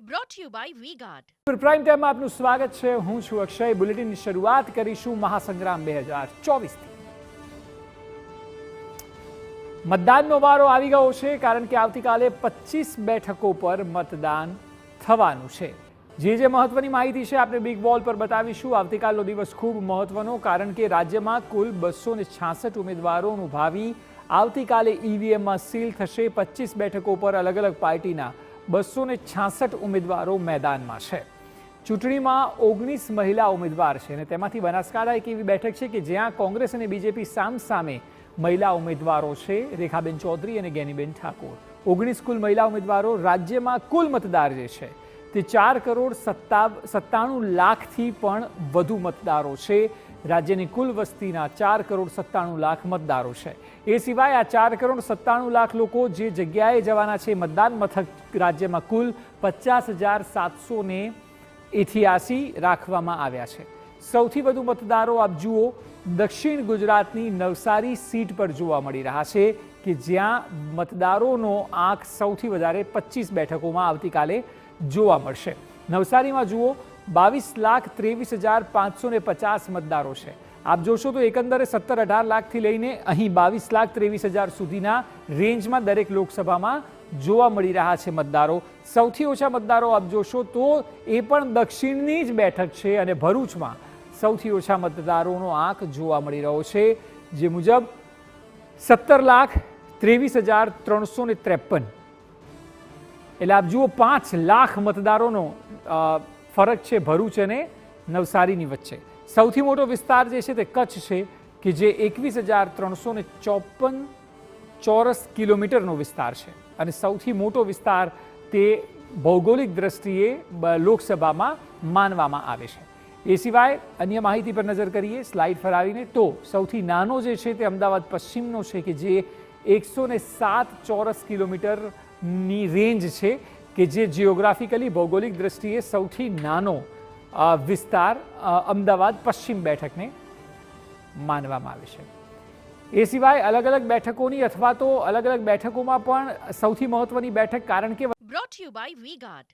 brought to you by V-Guard. Prime ટાઈમમાં આપનું સ્વાગત છે. હું છું અક્ષય. બુલેટિનની શરૂઆત કરીશું મહાસંગ્રામ 2024થી. મતદાનનો વારો આવી ગયો છે, કારણ કે આવતીકાલે 25 બેઠકો પર મતદાન થવાનું છે. જે મહત્વની માહિતી છે આપણે બિગ વોલ પર બતાવીશું. આવતીકાલનો દિવસ ખૂબ મહત્વનો, કારણ કે રાજ્યમાં કુલ 266 ઉમેદવારોનું ભાવિ આવતીકાલે ઈવીએમમાં સીલ થશે. 25 બેઠકો પર અલગ અલગ પાર્ટીના 266 ઉમેદવારો મેદાનમાં છે. ચૂંટણીમાં 19 મહિલા ઉમેદવાર છે અને તેમાંથી બનાસકાંઠા એક એવી બેઠક છે કે જ્યાં કોંગ્રેસ અને બીજેપી સામસામે મહિલા ઉમેદવારો છે, રેખાબેન ચૌધરી અને ગેનીબેન ઠાકોર. 19 કુલ મહિલા ઉમેદવારો. રાજ્યમાં કુલ મતદાર જે છે તે 4,97 લાખથી પણ વધુ મતદારો છે. રાજ્યની કુલ વસ્તીના 4,97 લાખ મતદારો છે. એ સિવાય આ 4,97 લાખ લોકો જે જગ્યાએ જવાના છે મતદાન મથક રાજ્યમાં કુલ 50,788 રાખવામાં આવ્યા છે. સૌથી વધુ મતદારો આપ જુઓ દક્ષિણ ગુજરાતની નવસારી સીટ પર જોવા મળી રહ્યા છે કે જ્યાં મતદારોનો આંક સૌથી વધારે 25 બેઠકોમાં આવતીકાલે જોવા મળશે. નવસારીમાં જુઓ 22,23,550 મતદારો છે. આપ જોશો તો એકંદરે 17-18 લાખથી લઈને અહીં 22,23,000 સુધીના રેન્જમાં દરેક લોકસભામાં જોવા મળી રહ્યા છે મતદારો. સૌથી ઓછા મતદારો આપ જોશો તો એ પણ દક્ષિણની જ બેઠક છે અને ભરૂચમાં સૌથી ઓછા મતદારોનો આંક જોવા મળી રહ્યો છે, જે મુજબ 17,23,353. એટલે આપ જુઓ 5 લાખ મતદારોનો ફરક છે ભરૂચ અને નવસારીની વચ્ચે. સૌથી મોટો વિસ્તાર જે છે તે કચ્છ છે કે જે 21,354 ચોરસ કિલોમીટરનો વિસ્તાર છે અને સૌથી મોટો વિસ્તાર તે ભૌગોલિક દ્રષ્ટિએ લોકસભામાં માનવામાં આવે છે. એ સિવાય અન્ય માહિતી પર નજર કરીએ સ્લાઇડ પર આવીને, તો સૌથી નાનો જે છે તે અમદાવાદ પશ્ચિમનો છે કે જે 107 ચોરસ કિલોમીટરની રેન્જ છે કે જે જિયોગ્રાફિકલી ભૌગોલિક દ્રષ્ટિએ સૌથી નાનો વિસ્તાર અમદાવાદ પશ્ચિમ બેઠકને માનવામાં આવે છે. એ સિવાય અલગ અલગ બેઠકોની અથવા તો અલગ અલગ બેઠકોમાં પણ સૌથી મહત્વની બેઠક, કારણ કે Brought to you by V-Guard.